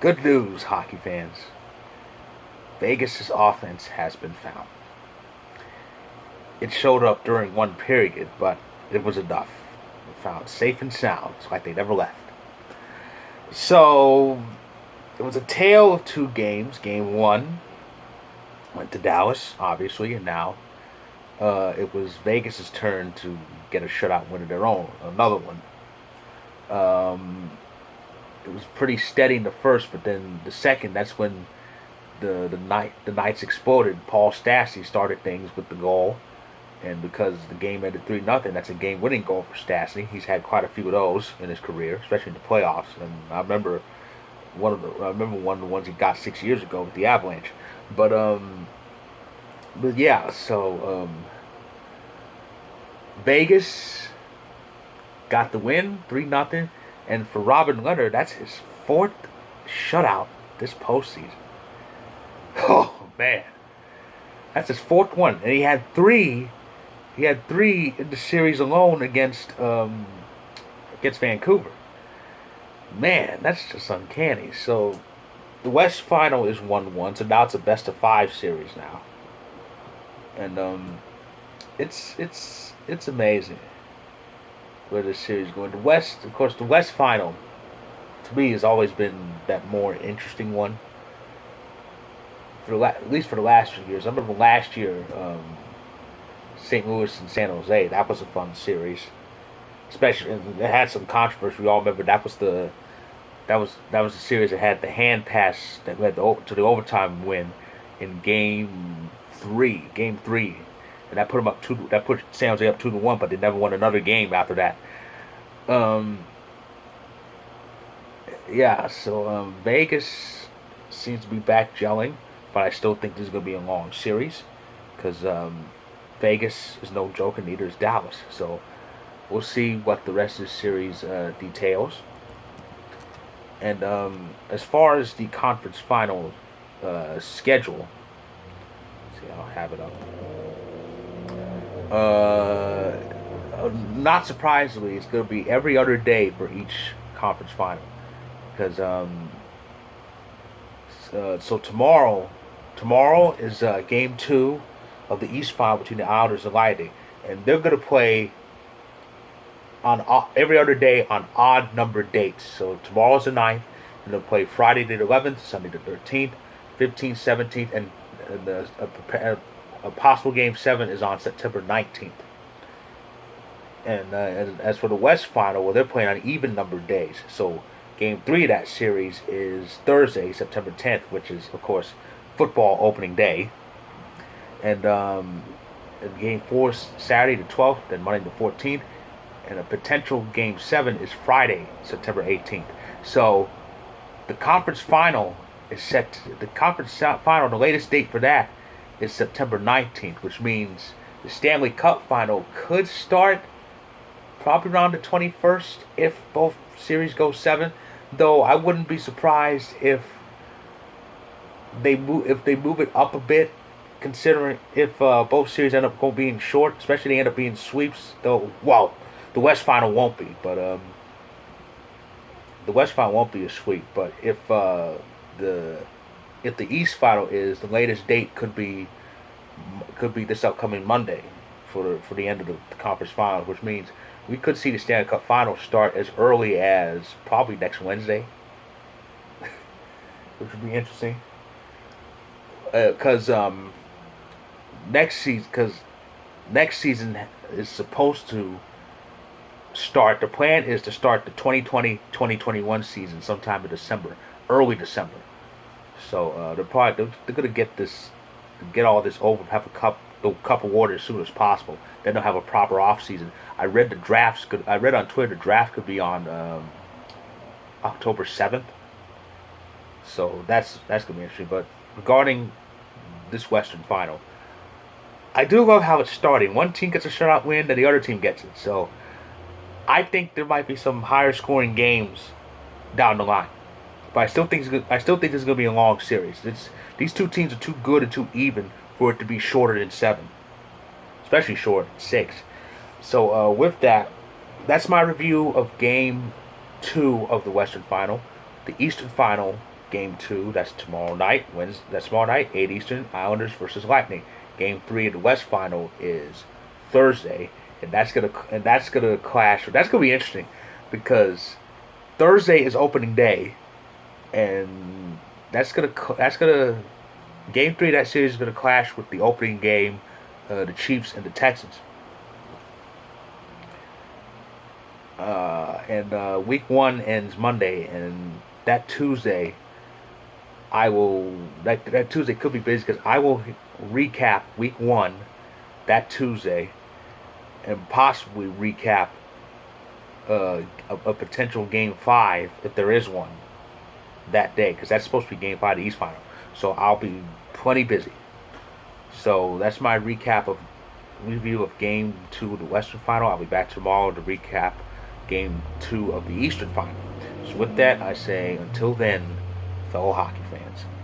Good news, hockey fans. Vegas's offense has been found. It showed up during one period, but it was enough. It found safe and sound. It's like they never left. So it was a tale of two games. Game one went to Dallas, obviously, and now it was Vegas's turn to get a shutout win of their own, another one. Um, it was pretty steady in the first, but then the second, that's when the Knights exploded. Paul Stastny started things with the goal, and because the game ended 3-0, that's a game-winning goal for Stastny. He's had quite a few of those in his career, especially in the playoffs. And I remember one of the ones he got 6 years ago with the Avalanche. But yeah, so Vegas got the win, 3-0, and for Robin Leonard, that's his fourth shutout this postseason. Oh man, that's his fourth one, and he had three. He had three in the series alone against Vancouver. Man, that's just uncanny. So the West Final is 1-1, so now it's a best of five series now, and it's amazing where this series is going. The West, of course, the West Final to me has always been that more interesting one. At least for the last few years. I remember last year, St. Louis and San Jose. That was a fun series, especially and it had some controversy. We all remember that was the series that had the hand pass that led to the overtime win in Game three, and that put them up two. That put San Jose up 2-1, but they never won another game after that. Um, yeah, so Vegas seems to be back gelling, but I still think this is going to be a long series because Vegas is no joke, and neither is Dallas. So we'll see what the rest of the series details. And as far as the conference final schedule, see, I'll have it up. Not surprisingly, it's going to be every other day for each conference final because so tomorrow is game two of the East final between the Islanders and Lightning, and they're going to play on every other day on odd numbered dates. So tomorrow's the 9th, and they'll play Friday the 11th, Sunday the 13th, 15th, 17th, and a possible game 7 is on September 19th. And as for the West Final, well, they're playing on even numbered days. So game 3 of that series is Thursday, September 10th, which is, of course, football opening day. And game 4 is Saturday the 12th, then Monday the 14th, and a potential game 7 is Friday, September 18th. So the conference final is set. The conference final, the latest date for that is September 19th, which means the Stanley Cup final could start probably around the 21st if both series go 7. Though I wouldn't be surprised if they move it up a bit, considering if both series end up being short, especially they end up being sweeps. Though, well, the West Final won't be, but the West Final won't be a sweep. But the if the East Final is, the latest date could be this upcoming Monday for the end of the conference final, which means we could see the Stanley Cup Final start as early as probably next Wednesday, which would be interesting. Because next season is supposed to start. The plan is to start the 2020-2021 season sometime in December, early December. So they're gonna get all this over, have the cup awarded as soon as possible. Then they'll have a proper off season. I read on Twitter the draft could be on October 7th. So that's gonna be interesting. But regarding this Western Final, I do love how it's starting. One team gets a shutout win, then the other team gets it. So I think there might be some higher scoring games down the line. But I still think this is gonna be a long series. These two teams are too good and too even for it to be shorter than 7, especially short 6. So with that, that's my review of Game 2 of the Western Final. The Eastern Final, Game 2, that's tomorrow night. That's tomorrow night, 8 Eastern, Islanders versus Lightning. Game 3 of the West Final is Thursday, and that's gonna clash. That's gonna be interesting because Thursday is opening day, and that's gonna Game 3 of that series is gonna clash with the opening game, the Chiefs and the Texans. And Week 1 ends Monday, and that Tuesday that Tuesday could be busy because I will recap Week 1 that Tuesday, and possibly recap a potential Game 5 if there is one that day, because that's supposed to be Game 5 of the East Final. So I'll be plenty busy. So that's my review of Game 2 of the Western Final. I'll be back tomorrow to recap Game 2 of the Eastern Final. So with that, I say until then, fellow hockey fans.